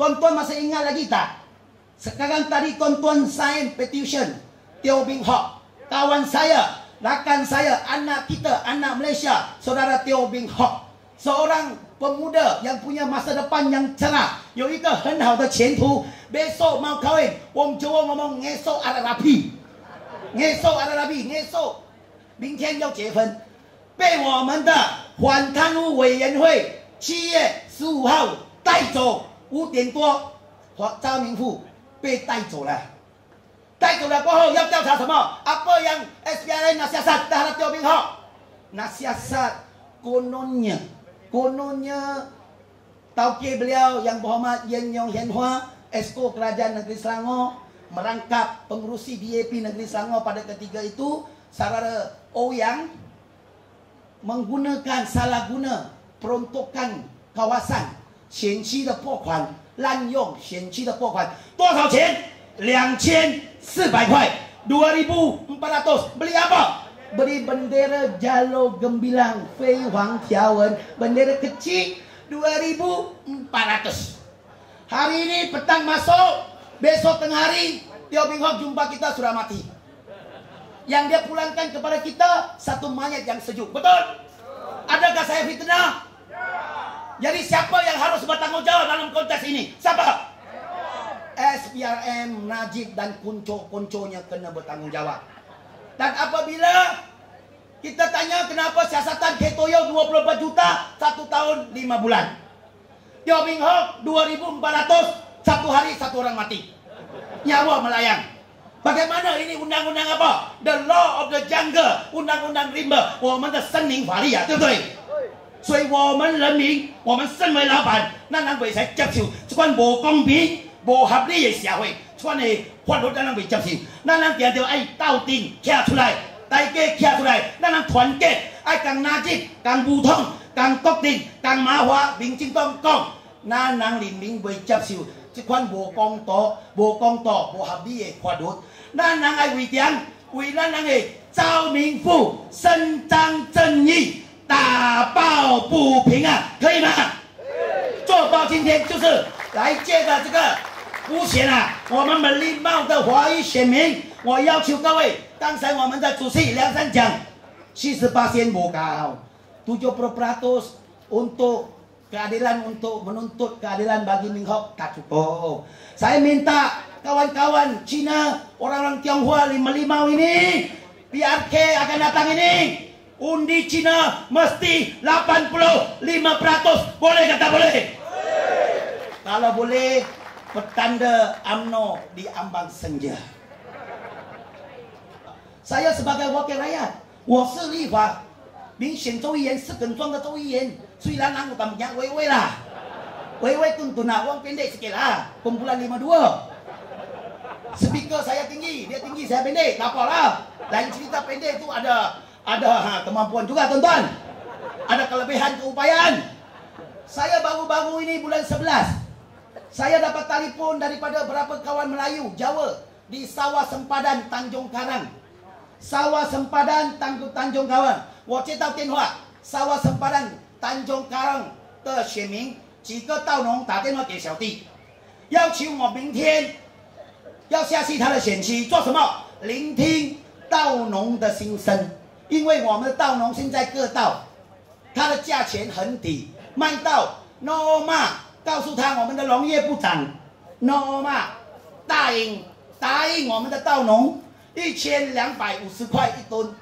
Tuan-tuan masih ingat lagi tak? Sekarang tadi tuan-tuan sign petition Teo Bing Hock, kawan saya, rakan saya, anak kita, anak Malaysia, saudara Teo Bing Hock, seorang pemuda yang punya masa depan yang cerah, 有一个很好的前途。besok mau kawin, Wong Jawa ngomong ngesok ada rapi, ngesok ada rapi, ngesok 明天要结婚，被我们的反贪污委员会7月15号带走，5点多，张明富被带走了。带走了过后要调查什么？ Apa yang SPRN nasihat terhadap Teo Bing Hock? Nasihat kononnya tauke beliau yang berhormat Yen Yong Hian Hua, Esko Kerajaan Negeri Selangor, merangkap pengurusi DAP Negeri Selangor pada ketika itu, saudara Ouyang menggunakan salah guna peruntukan kawasan 选区的拨款，滥用选区的拨款，多少钱？2400 块，2400. Beli apa? Beli bendera Jalo Gembilang Fei Huang Tiawen, bendera kecil 2400. Hari ini petang masuk, besok tengah hari Teo Bing Hock jumpa kita sudah mati. Yang dia pulangkan kepada kita satu mayat yang sejuk. Betul? Adakah saya fitnah? Jadi siapa yang harus bertanggung jawab dalam kontes ini? Siapa? SPRM, Najib dan kunco-kunconya kena bertanggung jawab. Dan apabila kita tanya kenapa siasatan Ketoyo 24 juta 1 tahun 5 bulan, Teo Bing Hock 2400 1 hari 1 orang mati, nyawa melayang. Bagaimana ini undang-undang apa? The law of the jungle, undang-undang rimba, 我们的森林法律啊，对不对？所以我们人民，我们身为老板，咱人袂使接受这款无公平、无合理的社会，这款的法律咱人袂接受。咱人定着爱斗阵站出来，大家站出来，咱人团结，爱共纳吉、共武统、共国定、共马华、民进党讲，咱人人民袂接受这款无公道、无合理的法律。咱人爱为咱人的赵明富伸张正义。打抱不平啊，可以吗？做到今天就是来借着这个凸显啊，我们美丽貌的华裔选民。我要求各位，刚才我们的主席梁山讲，78% vokal, 70% untuk keadilan, untuk menuntut keadilan bagi Bing Hock tak cukup. Saya minta kawan-kawan Cina, orang-orang Tionghoa 55 ini, PRK akan datang ini. Undi Cina mesti 85%. Boleh kata boleh? Kalau boleh, petanda UMNO di ambang senja. Saya sebagai wakil rakyat, 我是立法民选州议员，4根庄的州议员，虽然aku tak banyak wewe lah, wewe tuntun uang pendek sikit lah, kumpulan 52. Speaker saya tinggi, dia tinggi, saya pendek, lapor lah. Lain cerita pendek itu ada kemampuan juga tuan-tuan, ada kelebihan keupayaan. Saya baru-baru ini bulan 11, saya dapat telefon daripada beberapa kawan Melayu Jawa di Sawah Sempadan Tanjung Karang. Sawah Sempadan Tanjung Karang, 我接到电话，Sawah Sempadan Tanjung Karang 的选民几个稻农打电话给小弟，要求我明天要下去他的选区做什么？聆听稻农的心声。因为我们的稻农现在各稻，它的价钱很低，卖到 Norma 告诉他我们的农业部长 Norma 答应我们的稻农1250块1吨，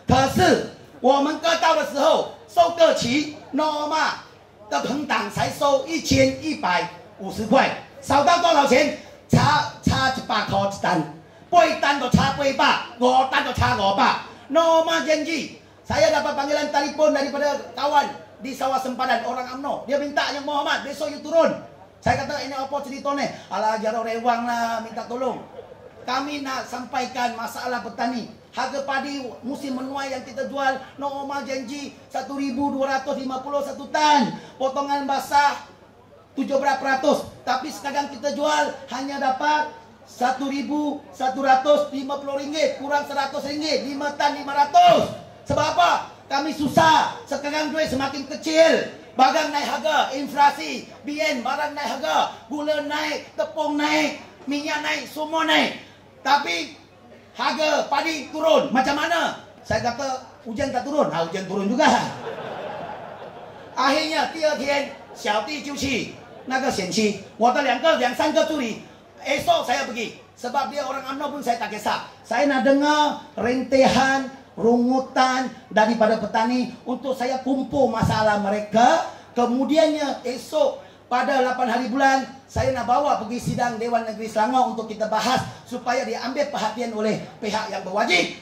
可是我们割稻的时候收割期 Norma 的朋党才收1150块，少到多少钱？差100块一担，8担就差800，5担就差500。Norma janji, saya dapat panggilan telepon daripada kawan di Sawah Sempadan, orang UMNO. Dia minta yang Muhammad, besok you turun. Saya kata ini apa ceritanya? Alah jaro rewang lah, minta tolong. Kami nak sampaikan masalah petani. Harga padi musim menuai yang kita jual, Norma janji 1.250 1 tan. Potongan basah 17%. Tapi sekarang kita jual hanya dapat 1.150 ringgit, kurang 100 ringgit, 5 tan 500. Sebab apa? Kami susah. Sekarang duit semakin kecil. Barang naik harga, inflasi, BN, barang naik harga, gula naik, tepung naik, minyak naik, semua naik. Tapi harga padi turun. Macam mana? Saya kata hujan tak turun. Hujan turun juga. Akhirnya 第二天小弟就去那个选区，我的两三个助理 esok saya pergi. Sebab dia orang UMNO pun saya tak kisah. Saya nak dengar rentehan, rungutan daripada petani untuk saya kumpul masalah mereka. Kemudiannya esok pada 8 hari bulan saya nak bawa pergi sidang Dewan Negeri Selangor untuk kita bahas supaya diambil perhatian oleh pihak yang berwajib.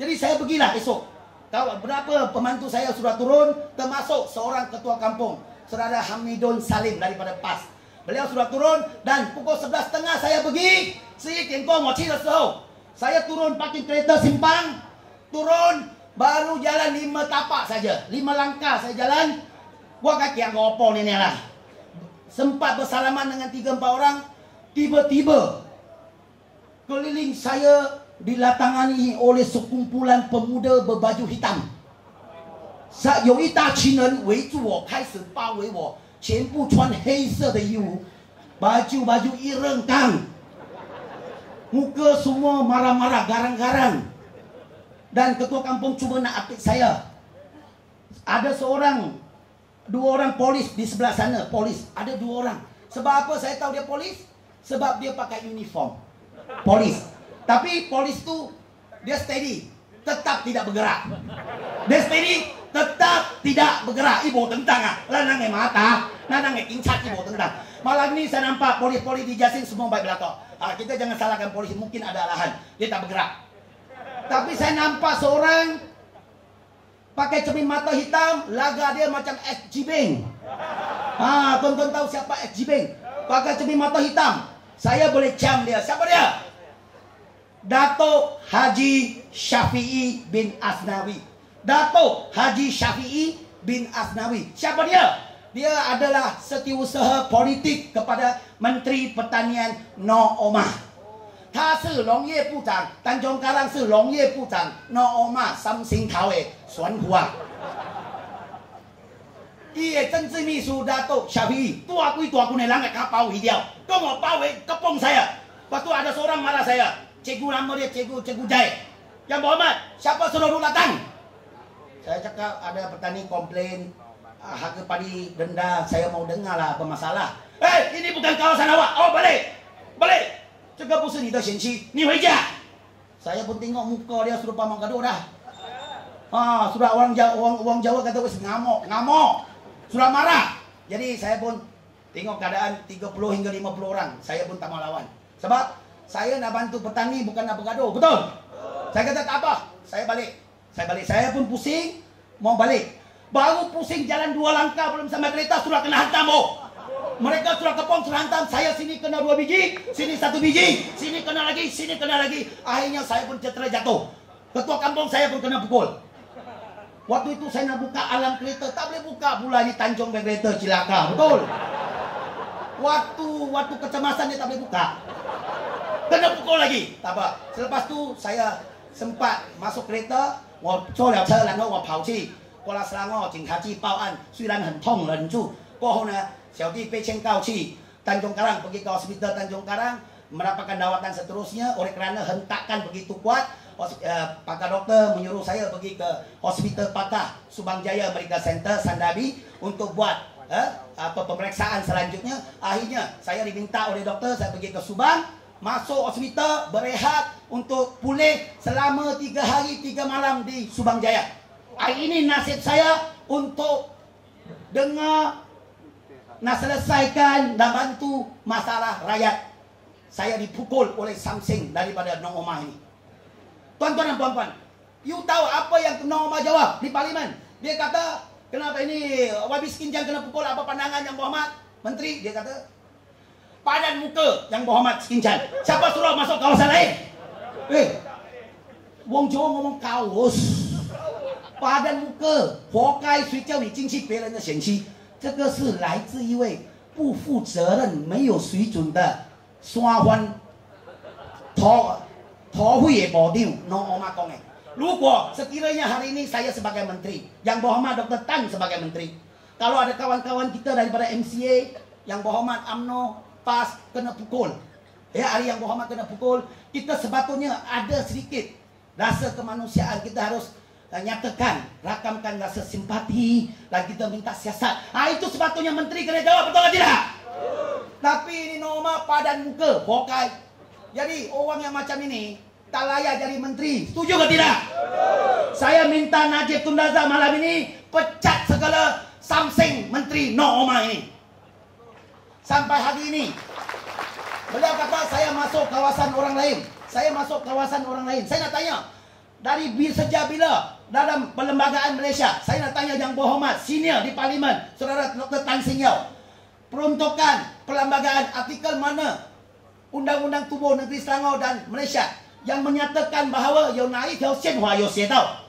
Jadi saya pergilah esok. Berapa pembantu saya sudah turun, termasuk seorang ketua kampung, Saudara Hamidun Salim daripada PAS. Beliau sudah turun dan pukul 11.30 saya pergi. 11点过我去的时候 saya turun parking kereta simpang, turun baru jalan 5 tapak saja, 5 langkah saya jalan. Gua kaki yang ngopo ni lah. Sempat bersalaman dengan 3-4 orang. Tiba-tiba keliling saya dilatangani oleh sekumpulan pemuda berbaju hitam. 有一大群人围住我，开始包围我，全部穿黑色的衣服， baju一rengkang, muka semua marah-marah, garang-garang. Dan ketua kampung cuba nak apit saya. Ada 2 orang polis di sebelah sana, polis. Ada 2 orang. Sebab apa saya tahu dia polis? Sebab dia pakai uniform polis. Tapi polis tu dia steady, tetap tidak bergerak. Dia steady, tetap tidak bergerak. Ibu tentang lanang mata, lanang incat ibu tentang. Malam ni saya nampak polis-polis di Jasin semua baik belakang. Kita jangan salahkan polis, mungkin ada alahan dia tak bergerak. Tapi saya nampak seorang pakai cermin mata hitam, laga dia macam SG Bank. Tuan-tuan tahu siapa SG Bank? Pakai cermin mata hitam. Saya boleh cam dia. Siapa dia? Dato' Haji Syafi'i bin Asnawi. Dato' Haji Syafi'i bin Asnawi. Siapa dia? Dia adalah setiausaha politik kepada Menteri Pertanian Noh Omar. 他是农业部长，丹中嘎浪是农业部长，Noh Omar 三星头的选户啊。伊的政治秘书Dato' Syafi'i， 大几大群的人给他包围掉，跟我包围，ke pom saya. Waktu ada seorang marah saya, cikgu nama dia cikgu Jai. Yang Muhammad, siapa suruh datang? Saya cakap ada petani komplain harga padi denda, saya mau dengar lah apa masalah. Ini bukan kawasan awak. Oh balik, balik. 这个不是你的选区，你回家. Saya pun tengok muka dia sudah pamang gaduh dah. Sudah orang Jawa kata wes ngamuk, sudah marah. Jadi saya pun tengok keadaan 30 hingga 50 orang, saya pun tak mau lawan. Sebab saya nak bantu petani bukan nak bergaduh, betul? Saya kata tak apa, saya balik. Saya pun pusing, mau balik. Baru pusing jalan 2 langkah belum sampai kereta sudah kena hantam. Mereka sudah kepong sudah hantam. Saya sini kena 2 biji, sini 1 biji, sini kena lagi, sini kena lagi. Akhirnya saya pun cedera jatuh. Ketua kampung saya pun kena pukul. Waktu itu saya nak buka alam kereta, tak boleh buka pula ni Tanjung kereta cilaka, betul? Waktu kecemasan dia tak boleh buka. Kena pukul lagi. Tak apa. Selepas tu saya sempat masuk kereta, 我坐了车，然后我跑去过了Selangor，警察局报案，虽然很痛忍住。过后呢，小弟被劝告去 Tanjung Karang, pergi ke hospital Tanjung Karang, mendapatkan rawatan seterusnya. Oleh kerana hentakan begitu kuat, pakar doktor menyuruh saya pergi ke hospital Patah Subang Jaya Medical Center Sandabi untuk buat pemeriksaan selanjutnya. Akhirnya saya diminta oleh doktor, saya pergi ke Subang, masuk hospital, berehat untuk pulih selama 3 hari 3 malam di Subang Jaya. Ini nasib saya untuk dengar, nak selesaikan dan bantu masalah rakyat. Saya dipukul oleh Samsing daripada Noh Omar ini. Tuan-tuan dan puan-puan, you tahu apa yang Noh Omar jawab di parlimen? Dia kata, kenapa ini Wabi Skinjang kena pukul, apa pandangan Yang Berhormat Menteri? Dia kata, padan muka Yang Berhormat Skinjang. Siapa suruh masuk kawasan lain? Wong Jawa ngomong kaos. padan muka，活该谁叫你进去别人的选区？这个是来自一位不负责任、没有水准的山番土匪的部长Noh Omar讲的。如果sekiranya hari ini saya sebagai menteri, Yang Berhormat Dr. Tan sebagai menteri, Kalau ada kawan-kawan kita daripada MCA yang berhormat UMNO, PAS kena pukul. Ya, hari yang berhormat kena pukul. Kita sepatutnya ada sedikit rasa kemanusiaan. Kita harus nyatakan, rakamkan rasa simpati dan kita minta siasat. Itu sepatutnya menteri kena jawab, betul atau tidak? Tapi ini norma padan muka, bokai. Jadi orang yang macam ini tak layak jadi menteri. Setuju ke tidak? Saya minta Najib Tun Razak malam ini pecat segala samseng menteri norma ini. Sampai hari ini beliau kata saya masuk kawasan orang lain. Saya masuk kawasan orang lain. Saya nak tanya, dari sejak bila dalam perlembagaan Malaysia, saya nak tanya yang berhormat senior di parlimen, Saudara Dr. Tan Seng Yao, peruntukan perlembagaan artikel mana Undang-Undang Tubuh Negeri Selangor dan Malaysia yang menyatakan bahawa有哪一条宪法有写到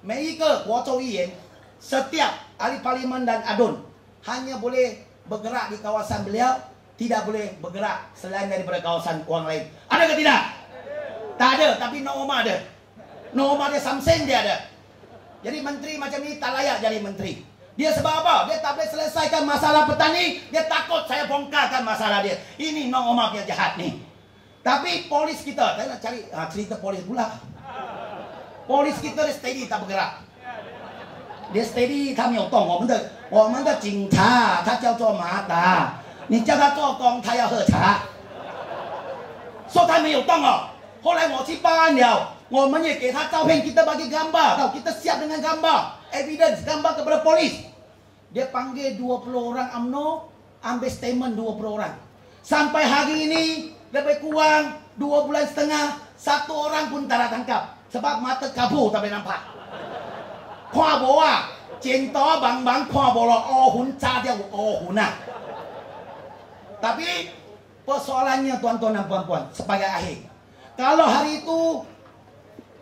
每一个国州议员 setiap ahli parlimen dan adun hanya boleh bergerak di kawasan beliau, tidak boleh bergerak selain daripada kawasan orang lain. Ada ke tidak? Tak ada, tapi norma ada. Norma dia samseng dia ada. Jadi menteri macam ni tak layak jadi menteri. Dia sebab apa? Dia tak boleh selesaikan masalah petani, dia takut saya bongkarkan masalah dia. Ini norma yang jahat ni. Tapi polis kita, saya nak cari cerita polis pula. Polis kita dia steady tak bergerak. Dia steady 他没有动，我们的警察他叫做马达，你叫他做工他要喝茶，说他没有动哦。后来我去报案了，我们也给他照片，kita bagi gambar, tahu kita siap dengan gambar, evidence gambar kepada polis. Dia panggil 20 orang UMNO, ambil statement 20 orang. Sampai hari ini lebih kurang 2 bulan setengah, 1 orang pun tak tangkap sebab mata kabur tak boleh nampak. 看无啊，剪刀茫茫看无了，乌云炸掉乌云啊。Tapi persoalannya tuan-tuan dan puan-puan sebagai akhir, kalau hari itu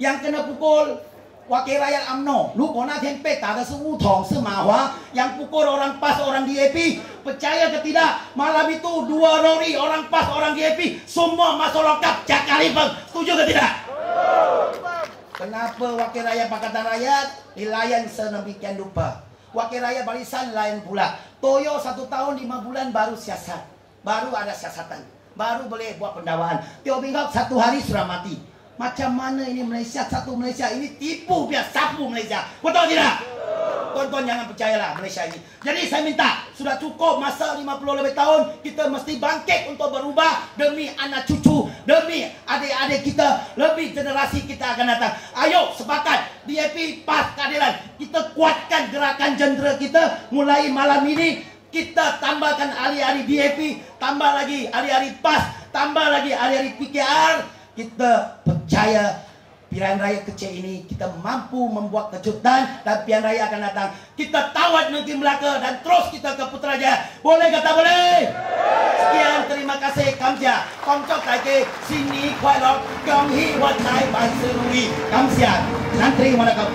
yang kena pukul wakil rakyat UMNO, 如果那天被打的是乌统是马华, yang pukul orang PAS orang DAP, percaya ke tidak, malam itu 2 lori orang PAS orang DAP semua masuk lokap Jakarta. Setuju ke tidak? Kenapa wakil rakyat Pakatan Rakyat dilayan sedemikian rupa? Wakil rakyat barisan lain pula. Toyo 1 tahun 5 bulan baru siasat, baru ada siasatan, baru boleh buat pendakwaan. Teo Beng Hok 1 hari sudah mati. Macam mana ini Malaysia? Satu Malaysia ini tipu biar sapu Malaysia. Betul tidak? Tuan-tuan jangan percayalah Malaysia ini. Jadi saya minta, sudah cukup masa 50 lebih tahun, kita mesti bangkit untuk berubah demi anak cucu, demi adik-adik kita, lebih generasi kita akan datang. Ayo sepakat, DAP PAS keadilan. Kita kuatkan gerakan jentera kita. Mulai malam ini kita tambahkan ahli-ahli DAP, tambah lagi ahli-ahli PAS, tambah lagi ahli-ahli PKR. Kita percaya pilihan raya kecil ini kita mampu membuat kejutan dan pilihan raya akan datang. Kita tawat Negeri Melaka dan terus kita ke Putrajaya. Boleh kata boleh? Sekian, terima kasih. Kamsia. Kongcok lagi. Sini kuai lok. Gong hi wat nai ban serui. Kamsia. Nantri mana kau?